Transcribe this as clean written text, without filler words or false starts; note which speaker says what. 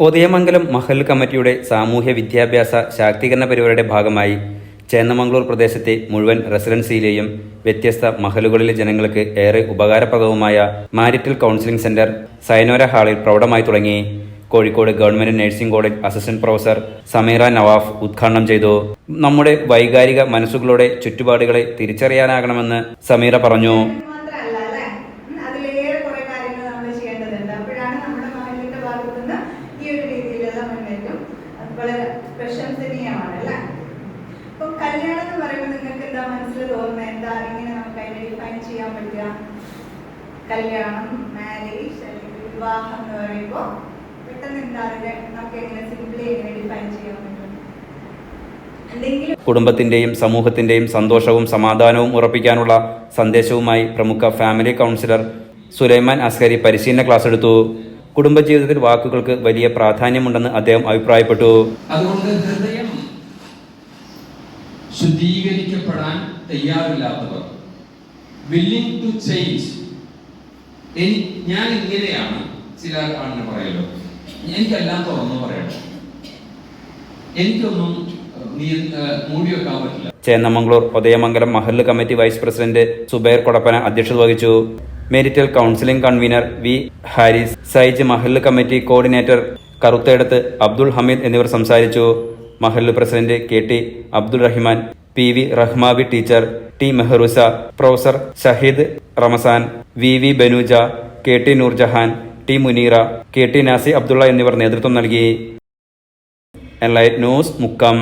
Speaker 1: ഉദയമംഗലം മഹൽ കമ്മിറ്റിയുടെ സാമൂഹ്യ വിദ്യാഭ്യാസ ശാക്തീകരണ പരിപാടിയുടെ ഭാഗമായി ചേന്നമംഗളൂർ പ്രദേശത്തെ മുഴുവൻ റെസിഡൻസിയിലെയും വ്യത്യസ്ത മഹലുകളിലെ ജനങ്ങൾക്ക് ഏറെ ഉപകാരപ്രദവുമായ മാരിറ്റൽ കൗൺസിലിംഗ് സെന്റർ സൈനോര ഹാളിൽ പ്രൗഢമായി തുടങ്ങി. Kozhikode government nursing college assistant professor Sameera Nawaf ഉദ്ഘാടനം ചെയ്തു. നമ്മുടെ വൈകാരിക മനസ്സുകളുടെ ചുറ്റുപാടുകളെ തിരിച്ചറിയാനാകണമെന്ന് സമീറ പറഞ്ഞു.
Speaker 2: വളരെ പ്രശംസനീയമാണല്ലേ. അപ്പം കല്യാണം എന്ന് പറയുമ്പോൾ നിങ്ങൾക്ക് എന്താ മനസ്സിൽ തോന്നുന്നത്? എന്താ ഇങ്ങനെ നമുക്ക് അതിനെ ഡിഫൈൻ ചെയ്യാൻ പറ്റുക? കല്യാണം, മാരേജ് അല്ലെങ്കിൽ വിവാഹം എന്ന് പറയുമ്പോൾ പെട്ടെന്ന് എന്താ അതിനെ നമുക്ക് എങ്ങനെ സിംപ്ലി എങ്ങനെ ഡിഫൈൻ ചെയ്യാൻ പറ്റും?
Speaker 1: കുടുംബത്തിന്റെയും സമൂഹത്തിന്റെയും സന്തോഷവും സമാധാനവും ഉറപ്പിക്കാനുള്ള സന്ദേശവുമായി പ്രമുഖ ഫാമിലി കൗൺസിലർ സുലൈമാൻ അസ്കരി പരിശീലന ക്ലാസ് എടുത്തു. കുടുംബജീവിതത്തിൽ വാക്കുകൾക്ക് വലിയ പ്രാധാന്യമുണ്ടെന്ന് അദ്ദേഹം അഭിപ്രായപ്പെട്ടു.
Speaker 3: അതുകൊണ്ട് ഹൃദയം ശുദ്ധീകരിക്കപ്പെടാൻ തയ്യാറില്ലാത്തവർ, വില്ലിംഗ് ടു ചേഞ്ച്, ഞാൻ ഇങ്ങനെയാണ്, ചില ആണെന്ന് പറയല്ലോ, എനിക്കെല്ലാം തുറന്നു പറയണം, എനിക്കൊന്നും മൂടി വെക്കാൻ പറ്റില്ല.
Speaker 1: ചേന്നമംഗളൂർ ഉദയമംഗലം മഹല്ല് committee vice president Subair Kodappana അധ്യക്ഷത വഹിച്ചു. Marital counselling convener V Haris, Saij മഹല്ല് കമ്മിറ്റി കോർഡിനേറ്റർ കറുത്തേടത്ത് അബ്ദുൾ ഹമീദ് എന്നിവർ സംസാരിച്ചു. മഹല്ല് president K T Abdul Rahiman, P V Rahmabi teacher, T Meharusa, professor Shaheed Ramzan, V V Banuja, K T Noorjahan, T Muneera, K T Nasi Abdulla എന്നിവർ നേതൃത്വം നൽകി. Enlight news Mukkam.